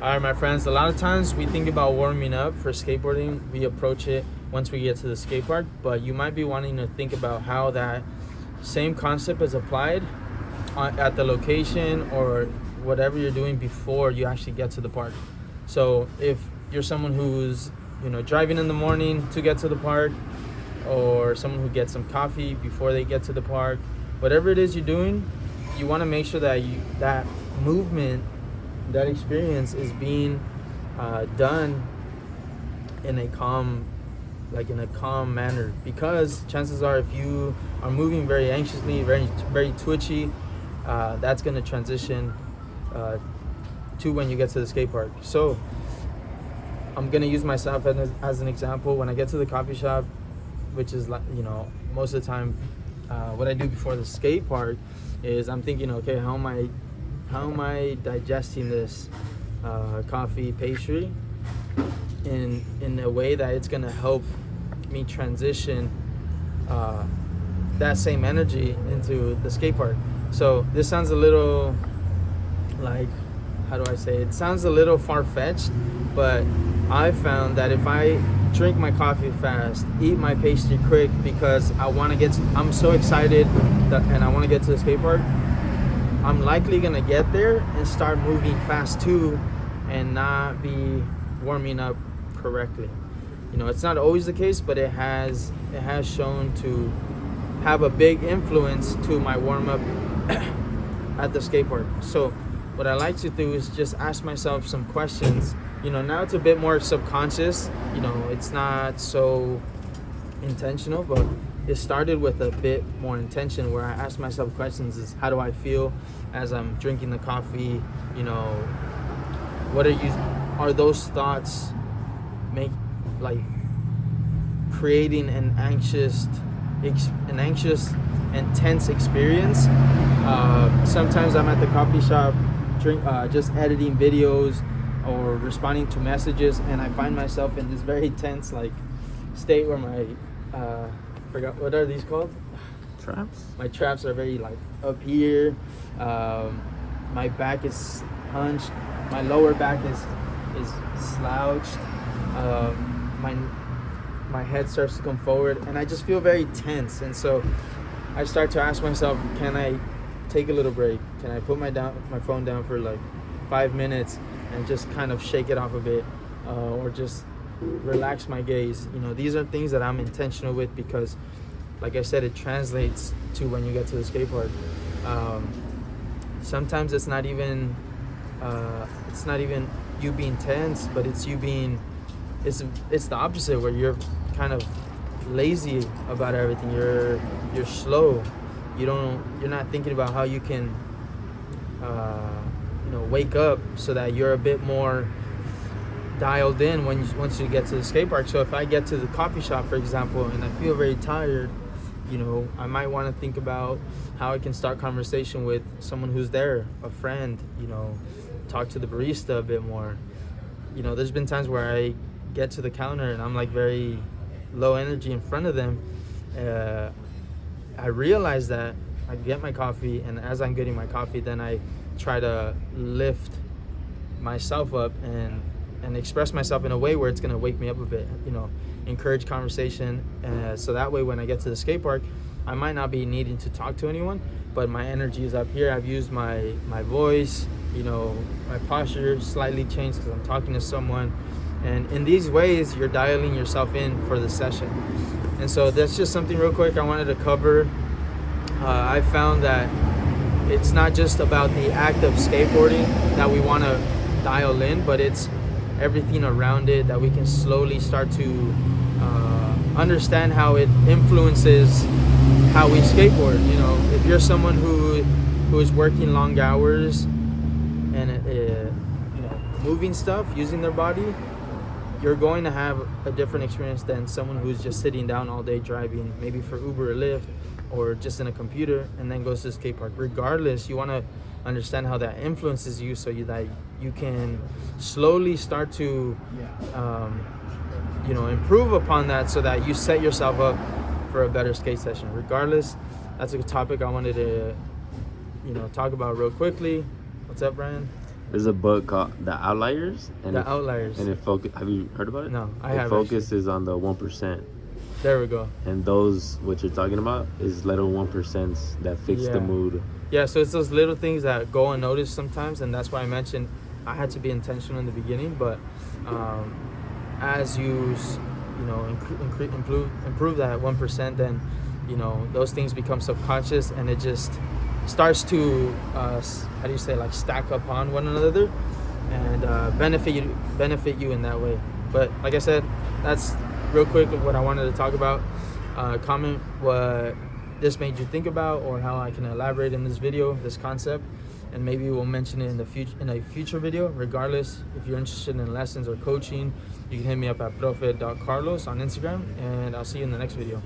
All right, my friends, a lot of times we think about warming up for skateboarding. We approach it once we get to the skate park, but you might be wanting to think about how that same concept is applied at the location or whatever you're doing before you actually get to the park. So if you're someone who's driving in the morning to get to the park, or someone who gets some coffee before they get to the park, whatever it is you're doing, you want to make sure that that movement, that experience is being done in a calm manner, because chances are if you are moving very anxiously, very twitchy, that's going to transition to when you get to the skate park. So I'm going to use myself as an example. When I get to the coffee shop, which is most of the time what I do before the skate park, is I'm thinking, okay, how am I digesting this coffee pastry in a way that it's gonna help me transition that same energy into the skate park. So this sounds a little like, how do I say it? It sounds a little far-fetched, but I found that if I drink my coffee fast, eat my pastry quick because I'm so excited and I want to get to the skate park, I'm likely gonna get there and start moving fast too and not be warming up correctly. It's not always the case, but it has shown to have a big influence to my warm-up at the skate park. So what I like to do is just ask myself some questions. Now it's a bit more subconscious, it's not so intentional, but it started with a bit more intention where I ask myself questions is, how do I feel as I'm drinking the coffee? What are those thoughts creating an anxious and tense experience? Sometimes I'm at the coffee shop just editing videos or responding to messages, and I find myself in this very tense state where my forgot what are these called? Traps? My traps are very up here. My back is hunched. My lower back is slouched. My head starts to come forward, and I just feel very tense. And so I start to ask myself, can I take a little break? Can I put my phone down for 5 minutes and just kind of shake it off a bit, or just relax my gaze? These are things that I'm intentional with because, like I said, it translates to when you get to the skate park. Sometimes it's not even you being tense, but it's the opposite, where you're kind of lazy about everything. You're slow. You're not thinking about how you can wake up so that you're a bit more dialed in once you get to the skate park. So if I get to the coffee shop, for example, and I feel very tired, I might want to think about how I can start conversation with someone who's there, a friend, talk to the barista a bit more. There's been times where I get to the counter and I'm very low energy in front of them. I realize that I get my coffee, and as I'm getting my coffee, then I try to lift myself up and express myself in a way where it's going to wake me up a bit, encourage conversation. So that way when I get to the skate park, I might not be needing to talk to anyone, but my energy is up here. I've used my voice, my posture slightly changed because I'm talking to someone. And in these ways, you're dialing yourself in for the session. And so that's just something real quick I wanted to cover. I found that it's not just about the act of skateboarding that we want to dial in, but it's everything around it that we can slowly start to understand how it influences how we skateboard. If you're someone who is working long hours and moving stuff, using their body, you're going to have a different experience than someone who's just sitting down all day driving, maybe for Uber or Lyft, or just in a computer and then goes to the skate park. Regardless, you want to understand how that influences you, so that you can slowly start to improve upon that, so that you set yourself up for a better skate session. Regardless, that's a topic I wanted to talk about real quickly. What's up, Brian? There's a book called The Outliers. And The Outliers. And it focus. Have you heard about it? No, I haven't. It focuses on the 1%. There we go. And those, what you're talking about, is little 1%s that fix the mood. Yeah, so it's those little things that go unnoticed sometimes, and that's why I mentioned I had to be intentional in the beginning. But as you improve that 1%, then those things become subconscious, and it just starts to like stack upon one another and benefit you in that way. But like I said, that's real quick what I wanted to talk about. Comment what this made you think about, or how I can elaborate in this video, this concept, and maybe we'll mention it in a future video. Regardless, if you're interested in lessons or coaching, you can hit me up at profe.carlos on Instagram, and I'll see you in the next video.